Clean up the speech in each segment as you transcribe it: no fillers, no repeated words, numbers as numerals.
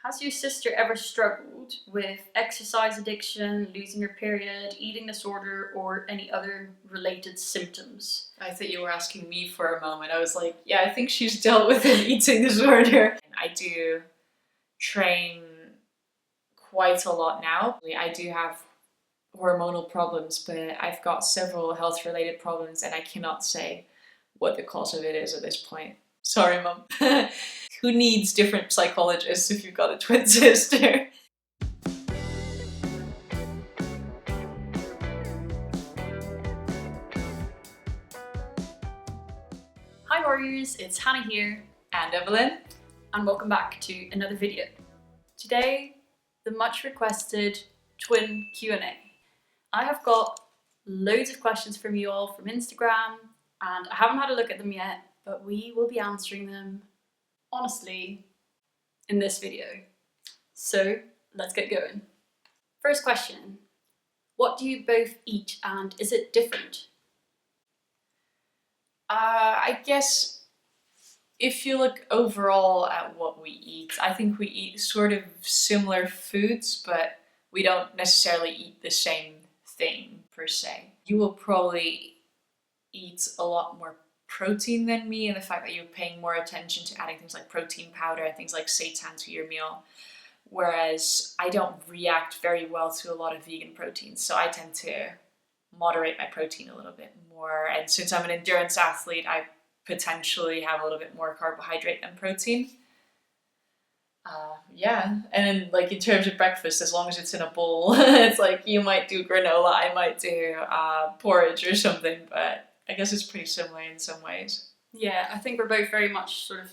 Has your sister ever struggled with exercise addiction, losing her period, eating disorder, or any other related symptoms? I thought you were asking me for a moment. I was like, yeah, I think she's dealt with an eating disorder. I do train quite a lot now. I do have hormonal problems, but I've got several health-related problems, and I cannot say what the cause of it is at this point. Sorry, Mum. Who needs different psychologists if you've got a twin sister? Hi warriors, it's Hanne here. And Evelyn. And welcome back to another video. Today, the much requested twin Q&A. I have got loads of questions from you all from Instagram, and I haven't had a look at them yet, but we will be answering them honestly in this video. So let's get going. First question, what do you both eat and is it different? I guess if you look overall at what we eat, I think we eat sort of similar foods, but we don't necessarily eat the same thing per se. You will probably eat a lot more protein than me, and the fact that you're paying more attention to adding things like protein powder and things like seitan to your meal, whereas I don't react very well to a lot of vegan proteins, so I tend to moderate my protein a little bit more. And since I'm an endurance athlete, I potentially have a little bit more carbohydrate than protein. Yeah, and then, like, in terms of breakfast, as long as it's in a bowl, it's like you might do granola, I might do porridge or something, but I guess it's pretty similar in some ways. Yeah, I think we're both very much sort of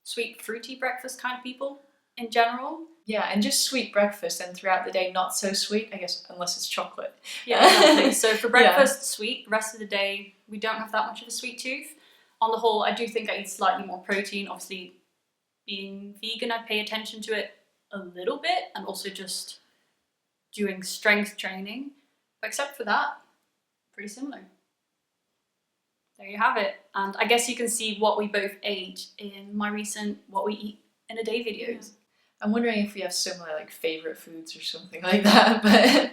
sweet, fruity breakfast kind of people in general. Yeah, and just sweet breakfast, and throughout the day not so sweet, I guess, unless it's chocolate. Yeah, exactly. So for breakfast, sweet. The rest of the day, we don't have that much of a sweet tooth. On the whole, I do think I eat slightly more protein. Obviously, being vegan, I pay attention to it a little bit, and also just doing strength training. But except for that, pretty similar. There you have it. And I guess you can see what we both ate in my recent What We Eat in a Day videos. I'm wondering if we have similar, like, favourite foods or something like that, but...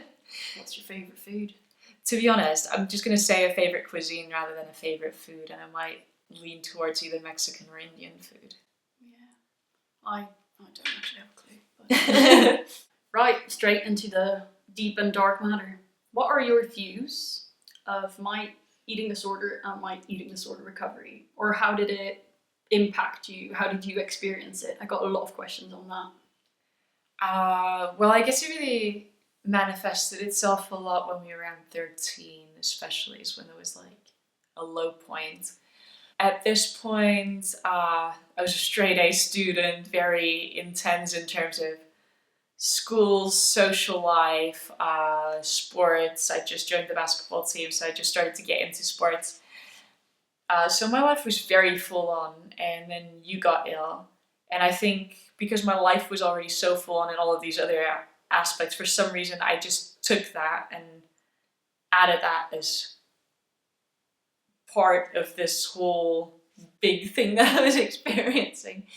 What's your favourite food? To be honest, I'm just going to say a favourite cuisine rather than a favourite food, and I might lean towards either Mexican or Indian food. Yeah. I don't actually have a clue. But... Right, straight into the deep and dark matter. What are your views of my eating disorder and my eating disorder recovery? Or how did it impact you? How did you experience it? I got a lot of questions on that. Well, I guess it really manifested itself a lot when we were around 13, especially, is when there was like a low point. At this point, I was a straight A student, very intense in terms of school, social life, sports. I just joined the basketball team, so I just started to get into sports. So my life was very full on, and then you got ill. And I think because my life was already so full on in all of these other aspects, for some reason I just took that and added that as part of this whole big thing that I was experiencing.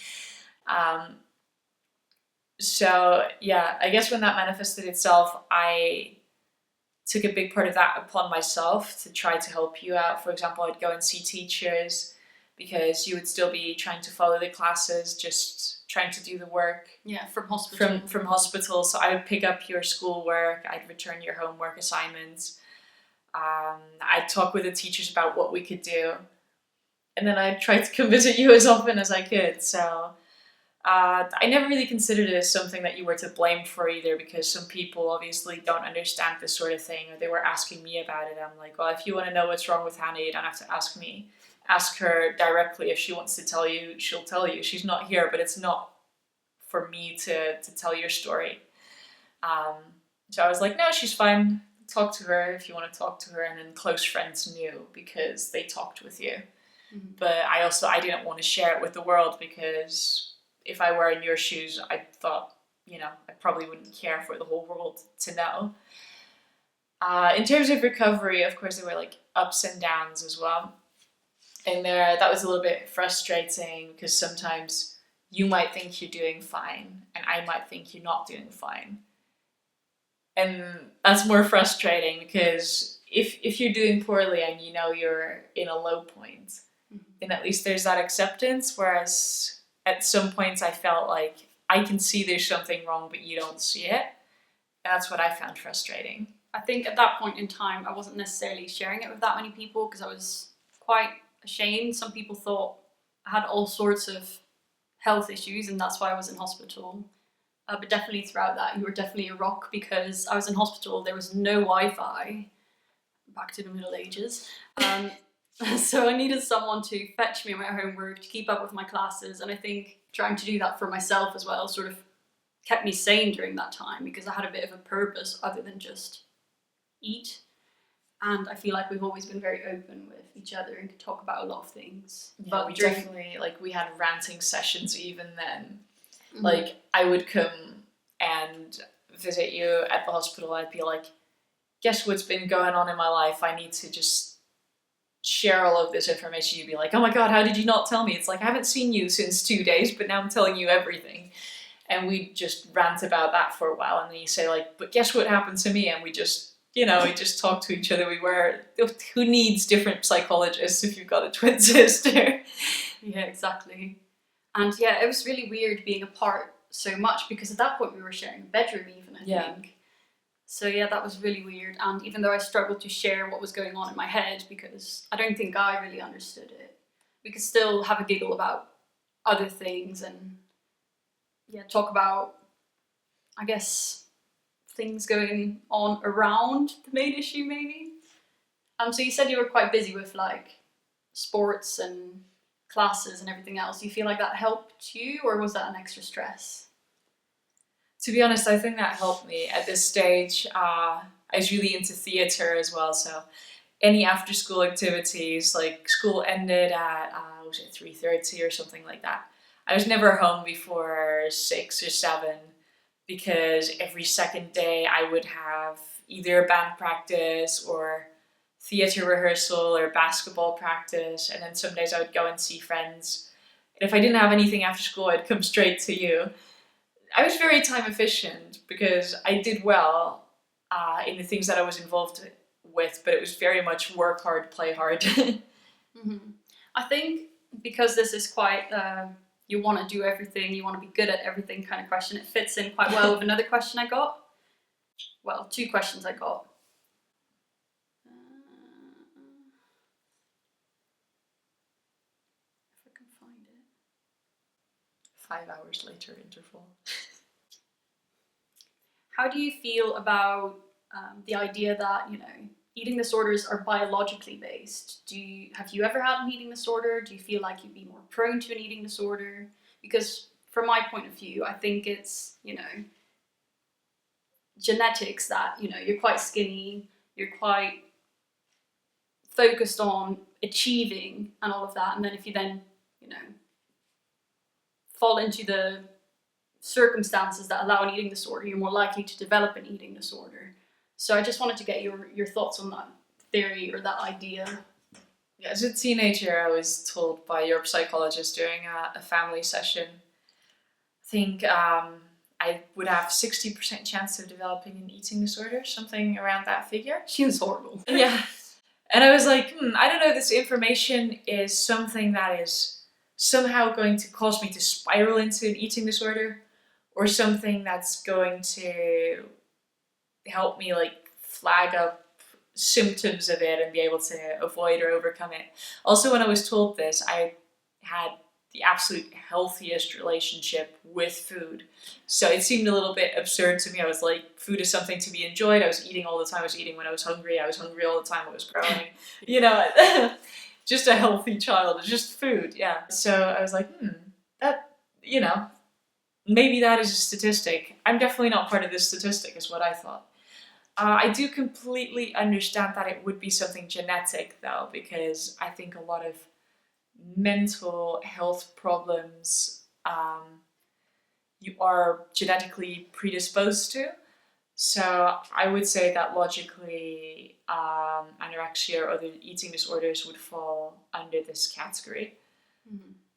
So yeah, I guess when that manifested itself, I took a big part of that upon myself to try to help you out. For example, I'd go and see teachers because you would still be trying to follow the classes, just trying to do the work. Yeah, from hospital. From hospital. So I would pick up your schoolwork, I'd return your homework assignments. I'd talk with the teachers about what we could do. And then I'd try to come visit you as often as I could. So I never really considered it as something that you were to blame for either, because some people obviously don't understand this sort of thing, or they were asking me about it. I'm like, well, if you want to know what's wrong with Hanne, you don't have to ask me. Ask her directly. If she wants to tell you, she'll tell you. She's not here, but it's not for me to tell your story. So I was like, no, she's fine. Talk to her if you want to talk to her. And then close friends knew because they talked with you. Mm-hmm. But I didn't want to share it with the world, because if I were in your shoes, I thought, I probably wouldn't care for the whole world to know. In terms of recovery, of course, there were like ups and downs as well. And that was a little bit frustrating, because sometimes you might think you're doing fine, and I might think you're not doing fine. And that's more frustrating because if you're doing poorly and you know you're in a low point, then at least there's that acceptance. Whereas at some points I felt like I can see there's something wrong, but you don't see it. And that's what I found frustrating. I think at that point in time, I wasn't necessarily sharing it with that many people because I was quite ashamed. Some people thought I had all sorts of health issues, and that's why I was in hospital. But definitely throughout that, you were definitely a rock because I was in hospital. There was no Wi-Fi. Back to the Middle Ages. So I needed someone to fetch me my homework, to keep up with my classes. And I think trying to do that for myself as well sort of kept me sane during that time because I had a bit of a purpose other than just eat. And I feel like we've always been very open with each other and could talk about a lot of things. Yeah, but we definitely, like, we had ranting sessions even then. Like, I would come and visit you at the hospital. I'd be like, guess what's been going on in my life? I need to just share all of this information. You'd be like, oh my God, how did you not tell me? It's like, I haven't seen you since 2 days, but now I'm telling you everything. And we just rant about that for a while. And then you say like, but guess what happened to me? And we just, we just talk to each other. Who needs different psychologists if you've got a twin sister? Yeah, exactly. And yeah, it was really weird being apart so much because at that point we were sharing a bedroom even, I think. So yeah, that was really weird. And even though I struggled to share what was going on in my head because I don't think I really understood it, we could still have a giggle about other things and talk about, I guess, things going on around the main issue maybe. So you said you were quite busy with like sports and classes and everything else. Do you feel like that helped you or was that an extra stress? To be honest, I think that helped me at this stage. I was really into theatre as well, so any after school activities, like school ended at, was it 3:30 or something like that. I was never home before 6 or 7 because every second day I would have either band practice or theatre rehearsal or basketball practice, and then some days I would go and see friends. And if I didn't have anything after school, I'd come straight to you. I was very time efficient because I did well in the things that I was involved with, but it was very much work hard, play hard. I think because this is quite you want to do everything, you want to be good at everything kind of question, it fits in quite well with another question I got. Well, 2 questions I got. If I can find it. 5 hours later interval. How do you feel about the idea that, eating disorders are biologically based? Have you ever had an eating disorder? Do you feel like you'd be more prone to an eating disorder? Because from my point of view, I think it's, genetics that, you're quite skinny, you're quite focused on achieving and all of that. And then if you then, fall into the circumstances that allow an eating disorder, you're more likely to develop an eating disorder. So I just wanted to get your thoughts on that theory or that idea. Yeah, as a teenager, I was told by your psychologist during a family session, I think I would have 60% chance of developing an eating disorder, something around that figure. She was horrible. Yeah. And I was like, I don't know, this information is something that is somehow going to cause me to spiral into an eating disorder, or something that's going to help me like flag up symptoms of it and be able to avoid or overcome it. Also, when I was told this, I had the absolute healthiest relationship with food. So it seemed a little bit absurd to me. I was like, food is something to be enjoyed. I was eating all the time. I was eating when I was hungry. I was hungry all the time. I was growing. Just a healthy child. It's just food, yeah. So I was like, that, maybe that is a statistic. I'm definitely not part of this statistic, is what I thought. I do completely understand that it would be something genetic, though, because I think a lot of mental health problems you are genetically predisposed to. So I would say that logically anorexia or other eating disorders would fall under this category.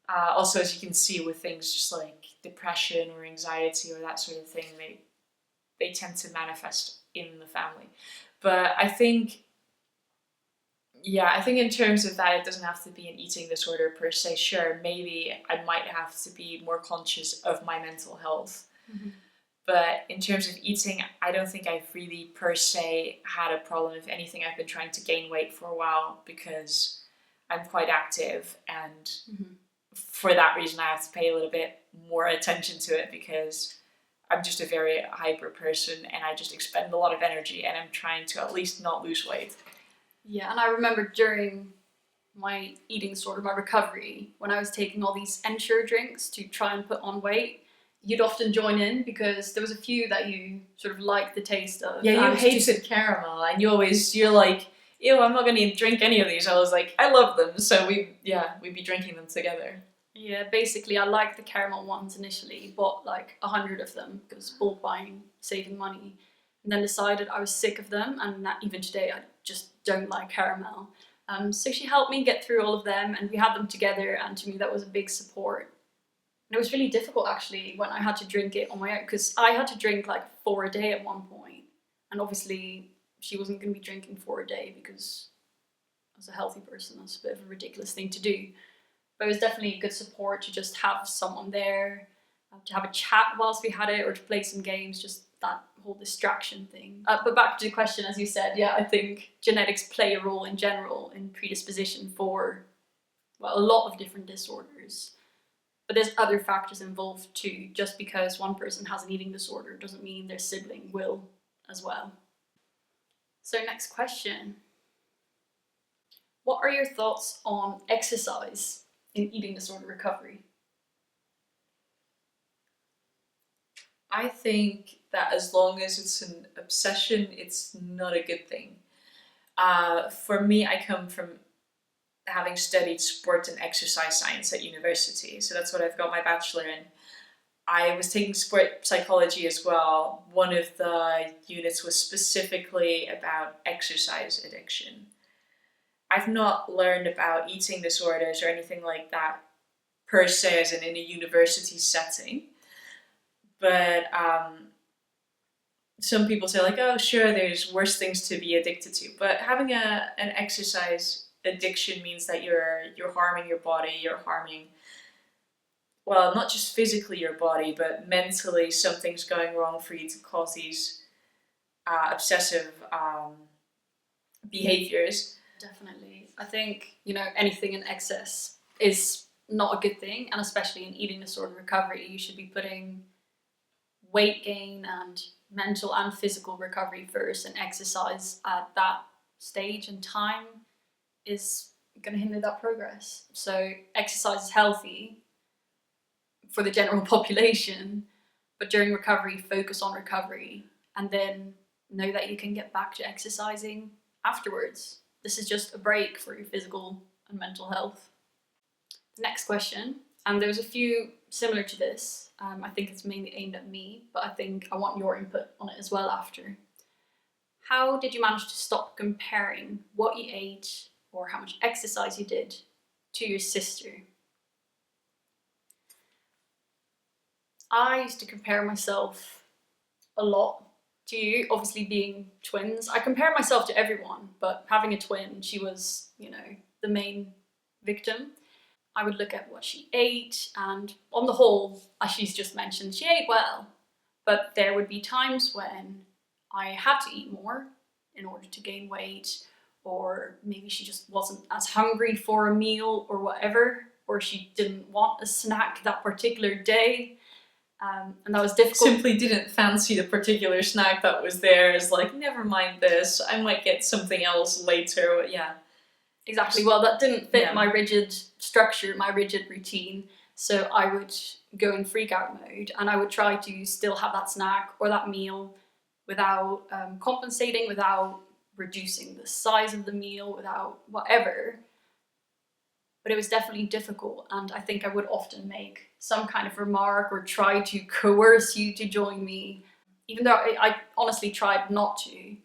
Also, as you can see with things just like depression or anxiety or that sort of thing, they tend to manifest in the family. But I think in terms of that, it doesn't have to be an eating disorder per se. Sure, maybe I might have to be more conscious of my mental health. Mm-hmm. But in terms of eating, I don't think I've really per se had a problem. If anything, I've been trying to gain weight for a while because I'm quite active, and for that reason I have to pay a little bit more attention to it because I'm just a very hyper person and I just expend a lot of energy, and I'm trying to at least not lose weight. Yeah, and I remember during my eating disorder, my recovery, when I was taking all these Ensure drinks to try and put on weight, you'd often join in because there was a few that you sort of liked the taste of. Yeah, you hated caramel, and you're like, ew, I'm not going to drink any of these. I was like, I love them, so we'd be drinking them together. Yeah, basically I liked the caramel ones initially, bought like 100 of them because bulk buying, saving money, and then decided I was sick of them, and that even today I just don't like caramel. So she helped me get through all of them, and we had them together, and to me that was a big support. And it was really difficult actually when I had to drink it on my own, because I had to drink like 4 a day at one point, and obviously she wasn't going to be drinking 4 a day because as a healthy person that's a bit of a ridiculous thing to do. But it was definitely good support to just have someone there, to have a chat whilst we had it, or to play some games, just that whole distraction thing. But back to the question, as you said, yeah, I think genetics play a role in general in predisposition for, well, a lot of different disorders. But there's other factors involved too. Just because one person has an eating disorder doesn't mean their sibling will as well. So next question. What are your thoughts on exercise in eating disorder recovery? I think that as long as it's an obsession, it's not a good thing. For me, I come from having studied sport and exercise science at university, so that's what I've got my bachelor in. I was taking sport psychology as well. One of the units was specifically about exercise addiction. I've not learned about eating disorders or anything like that per se as in a university setting. But some people say like, oh sure, there's worse things to be addicted to. But having an exercise addiction means that you're harming your body, you're harming, well, not just physically your body, but mentally something's going wrong for you to cause these obsessive behaviors. Definitely. I think, anything in excess is not a good thing, and especially in eating disorder recovery, you should be putting weight gain and mental and physical recovery first, and exercise at that stage and time is going to hinder that progress. So exercise is healthy for the general population, but during recovery, focus on recovery, and then know that you can get back to exercising afterwards. This is just a break for your physical and mental health. The next question, and there's a few similar to this. I think it's mainly aimed at me, but I think I want your input on it as well after. How did you manage to stop comparing what you ate or how much exercise you did to your sister? I used to compare myself a lot to you, obviously being twins. I compare myself to everyone, but having a twin, she was, the main victim. I would look at what she ate, and on the whole, as she's just mentioned, she ate well. But there would be times when I had to eat more in order to gain weight, or maybe she just wasn't as hungry for a meal or whatever, or she didn't want a snack that particular day. And that was difficult. Simply didn't fancy the particular snack that was there. It's like, never mind this, I might get something else later. Yeah. Exactly. Well, that didn't fit my rigid structure, my rigid routine. So I would go in freak out mode, and I would try to still have that snack or that meal without compensating, without reducing the size of the meal, without whatever. But it was definitely difficult, and I think I would often make some kind of remark or try to coerce you to join me, even though I honestly tried not to. I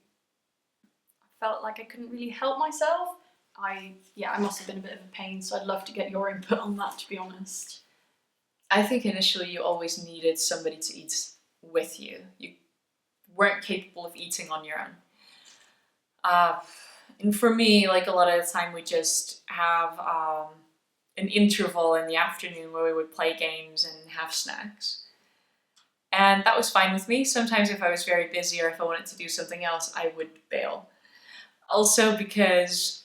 felt like I couldn't really help myself. I must have been a bit of a pain, so I'd love to get your input on that, to be honest. I think initially you always needed somebody to eat with you. You weren't capable of eating on your own. And for me, like a lot of the time, we just have an interval in the afternoon where we would play games and have snacks. And that was fine with me. Sometimes if I was very busy or if I wanted to do something else, I would bail. Also because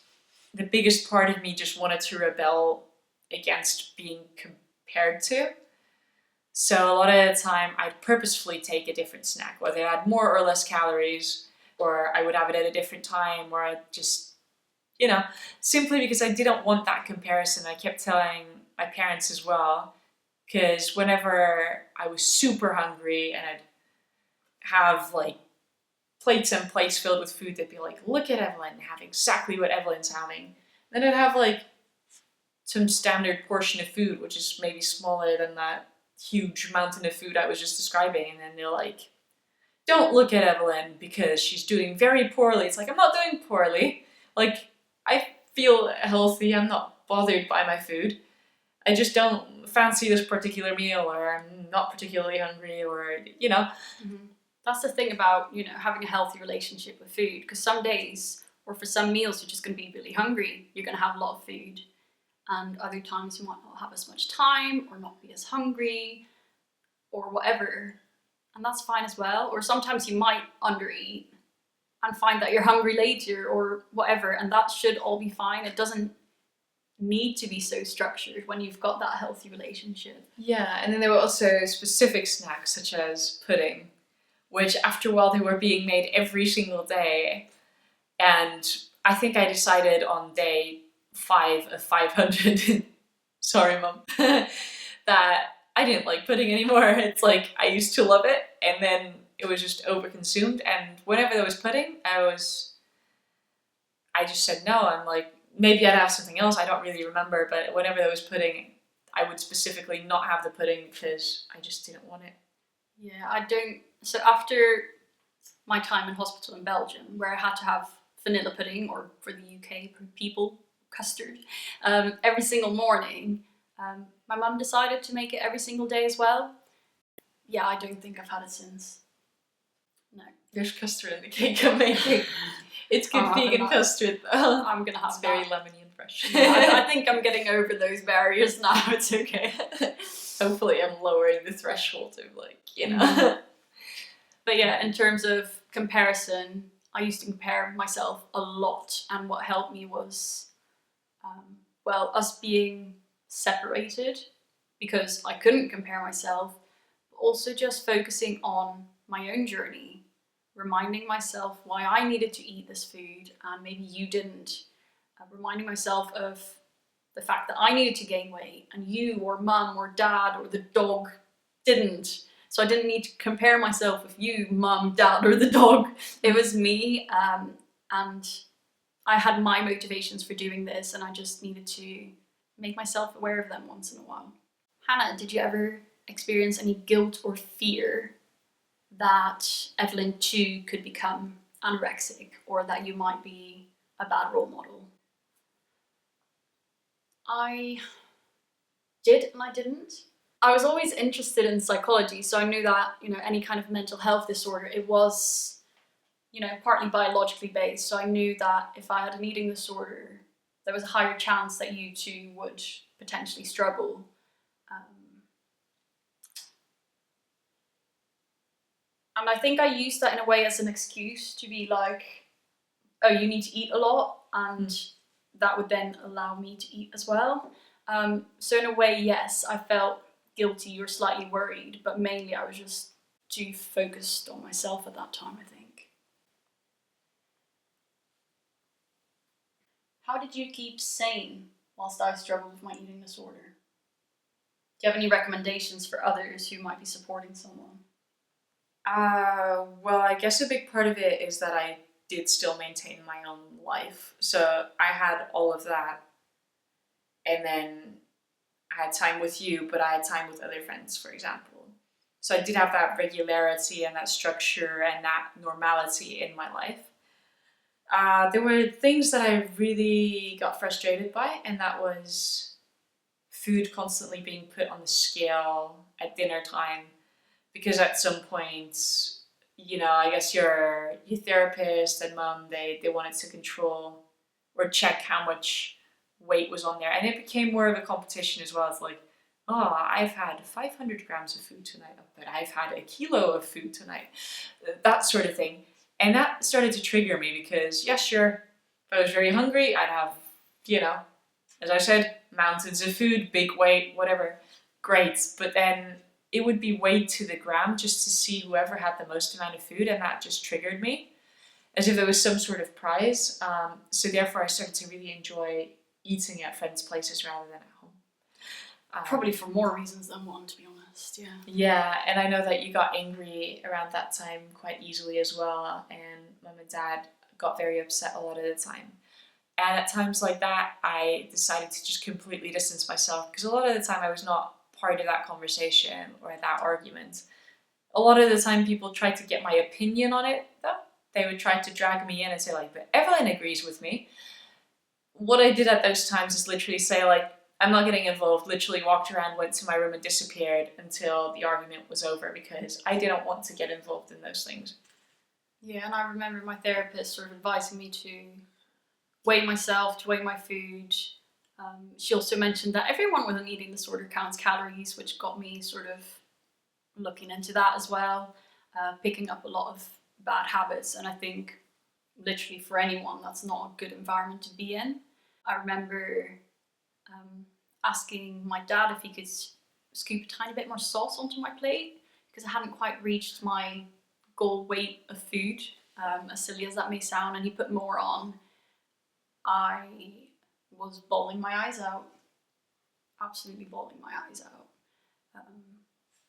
the biggest part of me just wanted to rebel against being compared to. So a lot of the time I'd purposefully take a different snack, whether it had more or less calories, or I would have it at a different time, or I'd just, simply because I didn't want that comparison. I kept telling my parents as well, because whenever I was super hungry and I'd have like plates and plates filled with food, they'd be like, look at Evelyn, have exactly what Evelyn's having. Then I'd have like some standard portion of food, which is maybe smaller than that huge mountain of food I was just describing. And then they're like, don't look at Evelyn because she's doing very poorly. It's like, I'm not doing poorly. Like, I feel healthy. I'm not bothered by my food. I just don't fancy this particular meal, or I'm not particularly hungry, or. Mm-hmm. That's the thing about, having a healthy relationship with food, because some days, or for some meals, you're just going to be really hungry. You're going to have a lot of food. And other times you might not have as much time, or not be as hungry, or whatever. And that's fine as well. Or sometimes you might undereat and find that you're hungry later, or whatever. And that should all be fine. It doesn't need to be so structured when you've got that healthy relationship. Yeah, and then there were also specific snacks, such as pudding, which after a while they were being made every single day. And I think I decided on day 5 of 500, sorry mum, that I didn't like pudding anymore. It's like I used to love it, and then it was just overconsumed. And whenever there was pudding, I just said no. I'm like, maybe I'd have something else, I don't really remember, but whenever there was pudding, I would specifically not have the pudding because I just didn't want it. Yeah, I don't. So after my time in hospital in Belgium, where I had to have vanilla pudding, or for the UK people, custard, every single morning, my mum decided to make it every single day as well. Yeah, I don't think I've had it since. No. There's custard in the cake I'm making. It's good vegan custard though. I'm gonna have it's very lemony and fresh. I think I'm getting over those barriers now. It's okay. Hopefully I'm lowering the threshold of But yeah, in terms of comparison, I used to compare myself a lot, and what helped me was, us being separated, because I couldn't compare myself, but also just focusing on my own journey, reminding myself why I needed to eat this food and maybe you didn't, reminding myself of the fact that I needed to gain weight and you or mum or dad or the dog didn't. So I didn't need to compare myself with you, mum, dad, or the dog. It was me, and I had my motivations for doing this, and I just needed to make myself aware of them once in a while. Hanne, did you ever experience any guilt or fear that Evelyn too could become anorexic, or that you might be a bad role model? I did and I didn't. I was always interested in psychology, so I knew that, any kind of mental health disorder, it was, partly biologically based. So I knew that if I had an eating disorder, there was a higher chance that you too would potentially struggle. And I think I used that in a way as an excuse to be like, oh, you need to eat a lot, and that would then allow me to eat as well. So in a way, yes, I felt guilty or slightly worried, but mainly I was just too focused on myself at that time, I think. How did you keep sane whilst I struggled with my eating disorder? Do you have any recommendations for others who might be supporting someone? Well, I guess a big part of it is that I did still maintain my own life. So I had all of that, and then I had time with you, but I had time with other friends, for example. So I did have that regularity and that structure and that normality in my life. There were things that I really got frustrated by, and that was food constantly being put on the scale at dinner time, because at some point, I guess your therapist and mum, they wanted to control or check how much weight was on there, and it became more of a competition as well. It's like, oh, I've had 500 grams of food tonight, but I've had a kilo of food tonight, that sort of thing. And that started to trigger me because, yeah, sure, if I was very hungry, I'd have, as I said, mountains of food, big weight, whatever, great. But then it would be weighed to the gram just to see whoever had the most amount of food, and that just triggered me, as if there was some sort of prize. So therefore I started to really enjoy eating at friends' places rather than at home. Probably for more reasons than one, to be honest, yeah. Yeah, and I know that you got angry around that time quite easily as well, and mum and dad got very upset a lot of the time. And at times like that, I decided to just completely distance myself, because a lot of the time I was not part of that conversation or that argument. A lot of the time people tried to get my opinion on it, though. They would try to drag me in and say, like, but Evelyn agrees with me. What I did at those times is literally say, like, I'm not getting involved, literally walked around, went to my room and disappeared until the argument was over, because I didn't want to get involved in those things. Yeah, and I remember my therapist sort of advising me to weigh myself, to weigh my food. She also mentioned that everyone with an eating disorder counts calories, which got me sort of looking into that as well, picking up a lot of bad habits. And I think literally for anyone, that's not a good environment to be in. I remember asking my dad if he could scoop a tiny bit more sauce onto my plate, because I hadn't quite reached my goal weight of food, as silly as that may sound, and he put more on. I was bawling my eyes out, absolutely bawling my eyes out.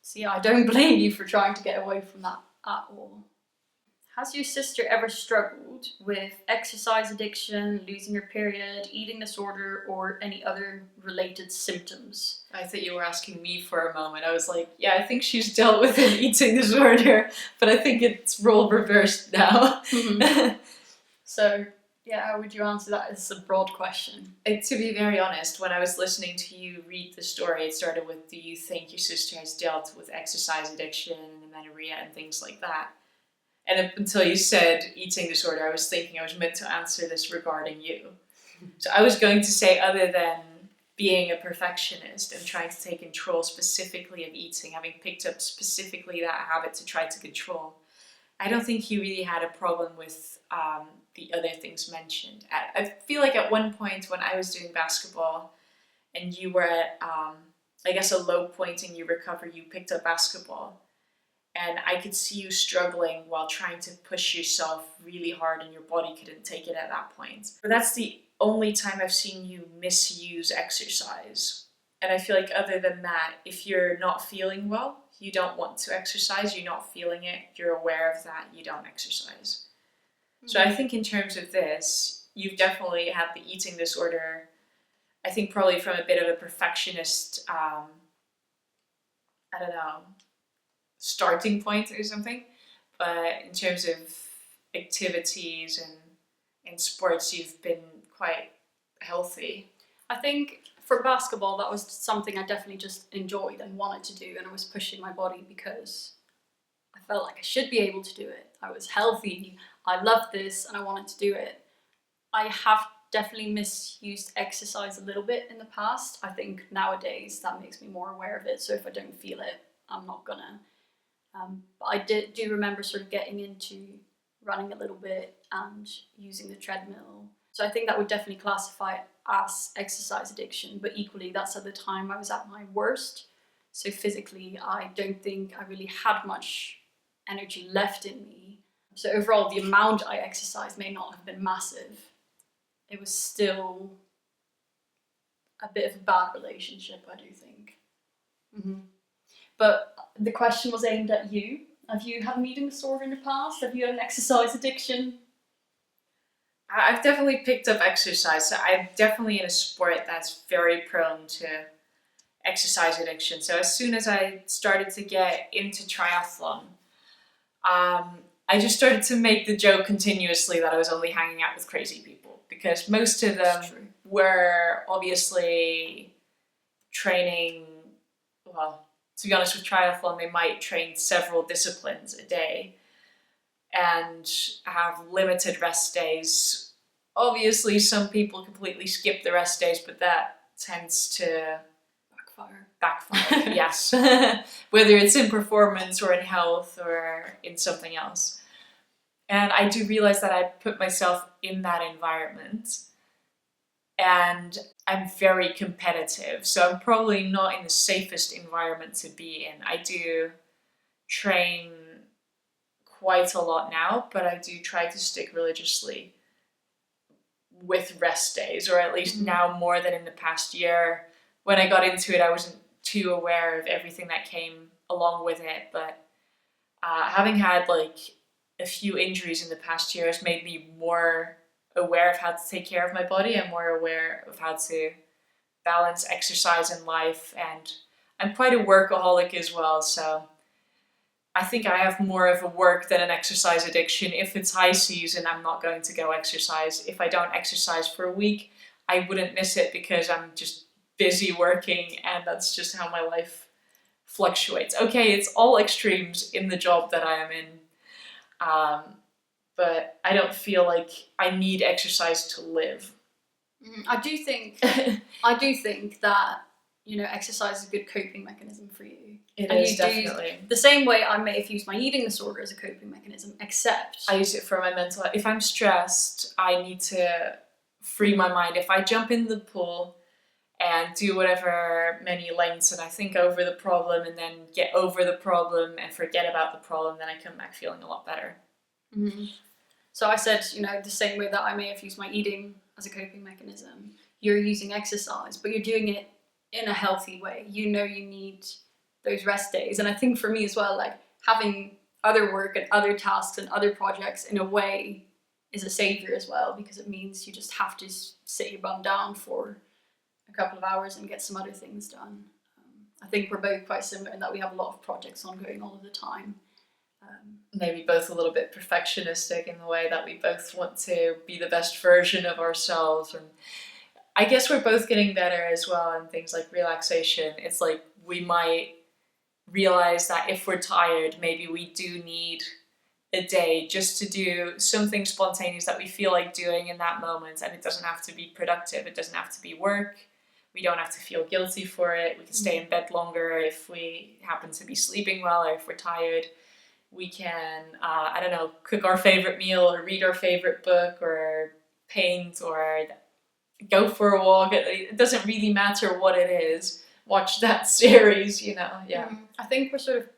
So yeah, I don't blame you for trying to get away from that at all. Has your sister ever struggled with exercise addiction, losing her period, eating disorder, or any other related symptoms? I thought you were asking me for a moment. I was like, yeah, I think she's dealt with an eating disorder, but I think it's role reversed now. So, yeah, how would you answer that? It's a broad question. To be very honest, when I was listening to you read the story, it started with, do you think your sister has dealt with exercise addiction and amenorrhea and things like that? And until you said eating disorder, I was thinking I was meant to answer this regarding you. So I was going to say, other than being a perfectionist and trying to take control specifically of eating, having picked up specifically that habit to try to control, I don't think he really had a problem with the other things mentioned. I feel like at one point when I was doing basketball and you were at, I guess, a low point in your recovery, you picked up basketball. And I could see you struggling while trying to push yourself really hard, and your body couldn't take it at that point. But that's the only time I've seen you misuse exercise. And I feel like other than that, if you're not feeling well, you don't want to exercise, you're not feeling it, you're aware of that, you don't exercise. Mm-hmm. So I think in terms of this, you've definitely had the eating disorder, I think probably from a bit of a perfectionist, starting point or something, but in terms of activities and sports, you've been quite healthy. I think for basketball, that was something I definitely just enjoyed and wanted to do, and I was pushing my body because I felt like I should be able to do it. I was healthy, I loved this, and I wanted to do it. I have definitely misused exercise a little bit in the past. I think nowadays that makes me more aware of it, so if I don't feel it, I'm not gonna. But I do remember sort of getting into running a little bit and using the treadmill. So I think that would definitely classify it as exercise addiction, but equally that's at the time I was at my worst. So physically, I don't think I really had much energy left in me. So overall, the amount I exercised may not have been massive. It was still a bit of a bad relationship, I do think. Mm-hmm. But the question was aimed at you. Have you had an eating disorder in the past? Have you had an exercise addiction? I've definitely picked up exercise. So I'm definitely in a sport that's very prone to exercise addiction. So as soon as I started to get into triathlon, I just started to make the joke continuously that I was only hanging out with crazy people, because most of them were obviously training, well, to be honest, with triathlon, they might train several disciplines a day and have limited rest days. Obviously, some people completely skip the rest days, but that tends to backfire, yes. Whether it's in performance or in health or in something else. And I do realize that I put myself in that environment, and I'm very competitive, so I'm probably not in the safest environment to be in. I do train quite a lot now, but I do try to stick religiously with rest days, or at least now more than in the past year. When I got into it, I wasn't too aware of everything that came along with it, but having had like a few injuries in the past year has made me more aware of how to take care of my body and more aware of how to balance exercise and life. And I'm quite a workaholic as well, so I think I have more of a work than an exercise addiction. If it's high season, I'm not going to go exercise. If I don't exercise for a week, I wouldn't miss it because I'm just busy working, and that's just how my life fluctuates. Okay, it's all extremes in the job that I am in. But I don't feel like I need exercise to live. I do think that, you know, exercise is a good coping mechanism for you. It is, definitely. The same way I may have used my eating disorder as a coping mechanism, except I use it for my mental health. If I'm stressed, I need to free my mind. If I jump in the pool and do whatever many lengths and I think over the problem and then get over the problem and forget about the problem, then I come back feeling a lot better. So I said, you know, the same way that I may have used my eating as a coping mechanism, you're using exercise, but you're doing it in a healthy way. You know you need those rest days. And I think for me as well, like having other work and other tasks and other projects in a way is a savior as well, because it means you just have to sit your bum down for a couple of hours and get some other things done. I think we're both quite similar in that we have a lot of projects ongoing all of the time. Maybe both a little bit perfectionistic in the way that we both want to be the best version of ourselves. And I guess we're both getting better as well in things like relaxation. It's like we might realize that if we're tired, maybe we do need a day just to do something spontaneous that we feel like doing in that moment. And it doesn't have to be productive. It doesn't have to be work. We don't have to feel guilty for it. We can stay in bed longer if we happen to be sleeping well, or if we're tired. We can, I don't know, cook our favorite meal or read our favorite book or paint or go for a walk. It doesn't really matter what it is. Watch that series, you know, yeah. I think we're sort of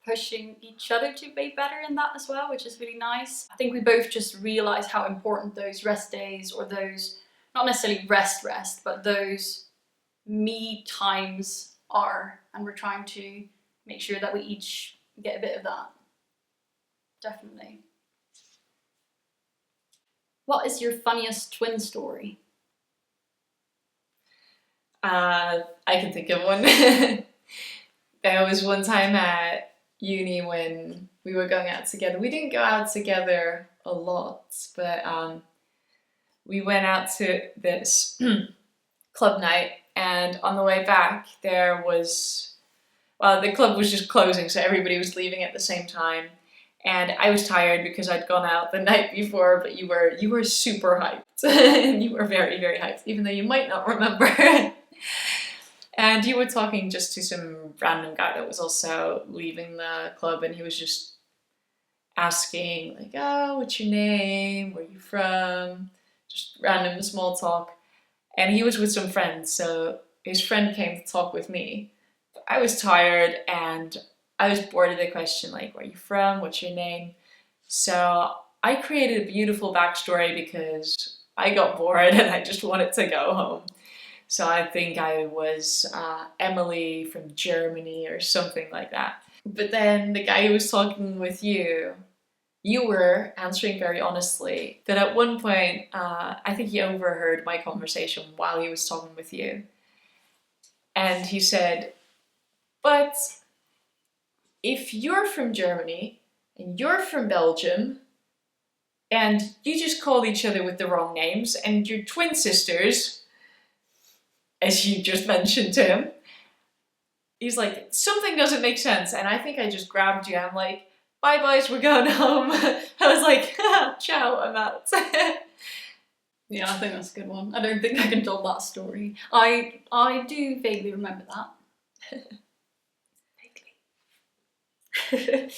pushing each other to be better in that as well, which is really nice. I think we both just realize how important those rest days, or those, not necessarily rest, but those me times are. And we're trying to make sure that we each get a bit of that. Definitely. What is your funniest twin story? I can think of one. There was one time at uni when we were going out together. We didn't go out together a lot, but we went out to this club night, and on the way back there was, well, the club was just closing, so everybody was leaving at the same time. And I was tired because I'd gone out the night before, but you were super hyped. And you were very, very hyped, even though you might not remember. And you were talking just to some random guy that was also leaving the club, and he was just asking, like, oh, what's your name? Where are you from? Just random small talk. And he was with some friends, so his friend came to talk with me. I was tired and I was bored of the question, like, where are you from? What's your name? So I created a beautiful backstory because I got bored and I just wanted to go home. So I think I was Emily from Germany or something like that. But then the guy who was talking with you were answering very honestly. But at one point, I think he overheard my conversation while he was talking with you. And he said, but if you're from Germany and you're from Belgium, and you just called each other with the wrong names, and you're twin sisters, as you just mentioned to him. He's like, something doesn't make sense. And I think I just grabbed you. I'm like, bye boys, we're going home. I was like, ciao, I'm out. Yeah, I think that's a good one. I don't think I can tell that story. I do vaguely remember that. Vaguely.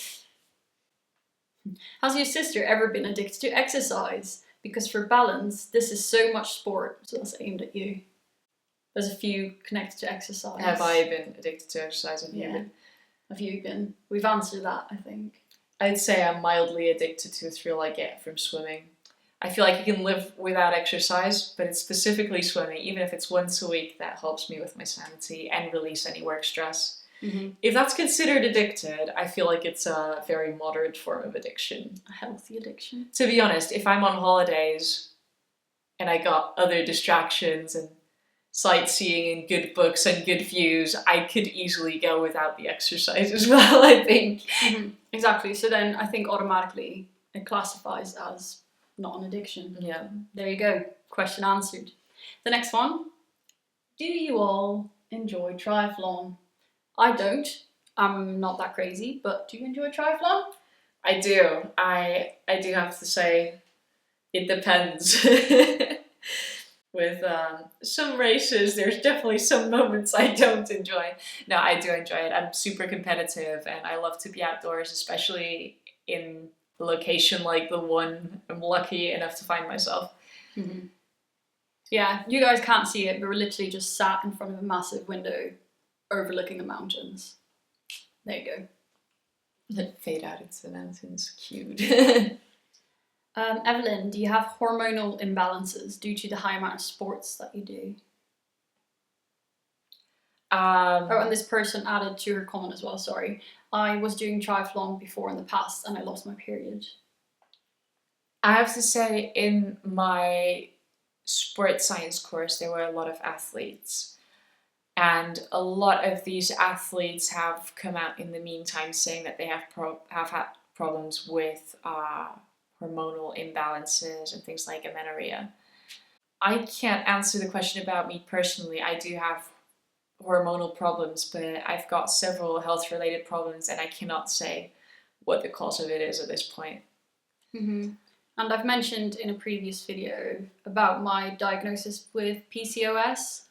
Has your sister ever been addicted to exercise? Because for balance, this is so much sport. So that's aimed at you. There's a few connected to exercise. Have I been addicted to exercise? Have you been? We've answered that, I think. I'd say I'm mildly addicted to the thrill I get from swimming. I feel like I can live without exercise, but it's specifically swimming. Even if it's once a week, that helps me with my sanity and release any work stress. Mm-hmm. If that's considered addicted, I feel like it's a very moderate form of addiction. A healthy addiction. To be honest, if I'm on holidays and I got other distractions and sightseeing and good books and good views, I could easily go without the exercise as well, I think. Mm-hmm. Exactly. So then I think automatically it classifies as not an addiction. Yeah. There you go. Question answered. The next one. Do you all enjoy triathlon? I don't. I'm not that crazy, but do you enjoy triathlon? I do. I do have to say, it depends. With some races, there's definitely some moments I don't enjoy. No, I do enjoy it. I'm super competitive and I love to be outdoors, especially in a location like the one I'm lucky enough to find myself. Mm-hmm. Yeah, you guys can't see it, but we're literally just sat in front of a massive window overlooking the mountains. There you go. Fade out into the mountains. Cute. Evelyn, do you have hormonal imbalances due to the high amount of sports that you do? And this person added to her comment as well, sorry. I was doing triathlon before in the past and I lost my period. I have to say, in my sports science course, there were a lot of athletes. And a lot of these athletes have come out in the meantime saying that they have had problems with hormonal imbalances and things like amenorrhea. I can't answer the question about me personally. I do have hormonal problems, but I've got several health-related problems and I cannot say what the cause of it is at this point. Mm-hmm. And I've mentioned in a previous video about my diagnosis with PCOS.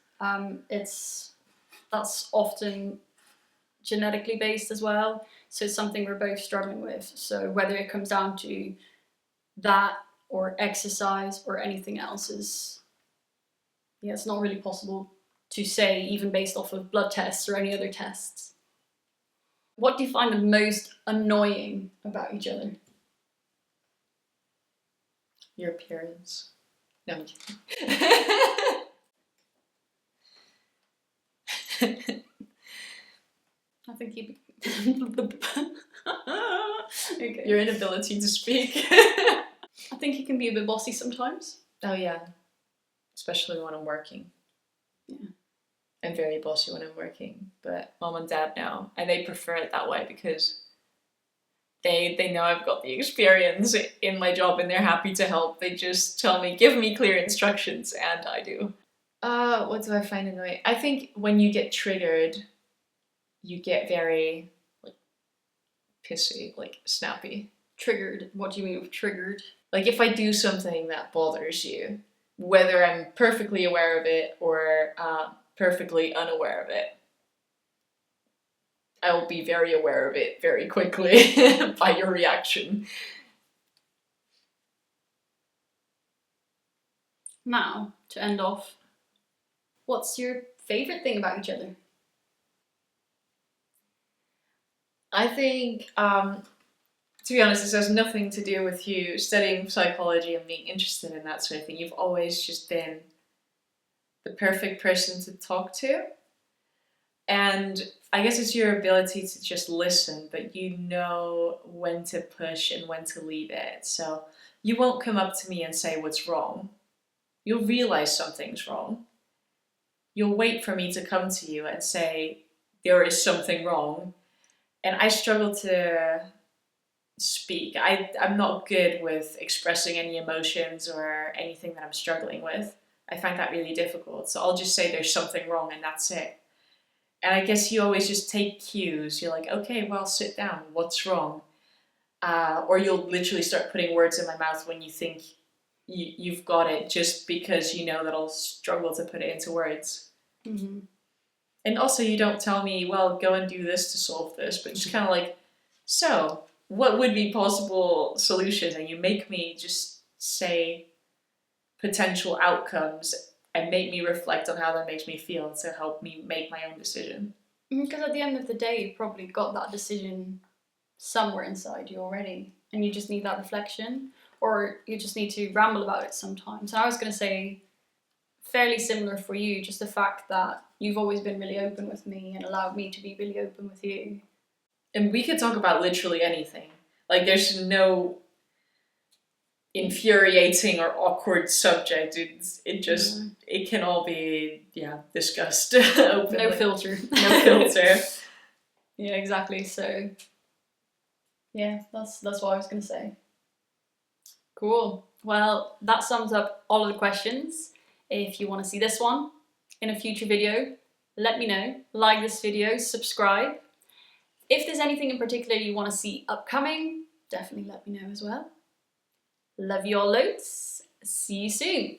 That's often genetically based as well, so it's something we're both struggling with. So whether it comes down to that or exercise or anything else it's not really possible to say, even based off of blood tests or any other tests. What do you find the most annoying about each other? Your appearance. No, I'm kidding. I think you... Okay. Your inability to speak. I think you can be a bit bossy sometimes. Oh yeah. Especially when I'm working. Yeah. I'm very bossy when I'm working, but mom and dad know, and they prefer it that way because they know I've got the experience in my job and they're happy to help. They just tell me, give me clear instructions, and I do. What do I find annoying? I think when you get triggered, you get very pissy, snappy. Triggered? What do you mean with triggered? If I do something that bothers you, whether I'm perfectly aware of it or perfectly unaware of it, I will be very aware of it very quickly by your reaction. Now, to end off, what's your favourite thing about each other? I think, to be honest, this has nothing to do with you studying psychology and being interested in that sort of thing. You've always just been the perfect person to talk to. And I guess it's your ability to just listen, but you know when to push and when to leave it. So you won't come up to me and say what's wrong. You'll realize something's wrong. You'll wait for me to come to you and say, there is something wrong. And I struggle to speak. I'm not good with expressing any emotions or anything that I'm struggling with. I find that really difficult. So I'll just say there's something wrong and that's it. And I guess you always just take cues. You're like, okay, well, sit down. What's wrong? Or you'll literally start putting words in my mouth when you think you've got it, just because you know that I'll struggle to put it into words. Mm-hmm. And also, you don't tell me, well, go and do this to solve this, but just kind of like, so what would be possible solutions? And you make me just say potential outcomes and make me reflect on how that makes me feel to help me make my own decision. Because at the end of the day, you've probably got that decision somewhere inside you already, and you just need that reflection, or you just need to ramble about it sometimes. And I was going to say, fairly similar for you, just the fact that you've always been really open with me and allowed me to be really open with you. And we could talk about literally anything. Like, there's no infuriating or awkward subject. It can all be discussed openly. No filter. No filter. Yeah, exactly. So yeah, that's what I was going to say. Cool. Well, that sums up all of the questions. If you want to see this one in a future video, let me know. Like this video, subscribe. If there's anything in particular you want to see upcoming, definitely let me know as well. Love you all loads. See you soon.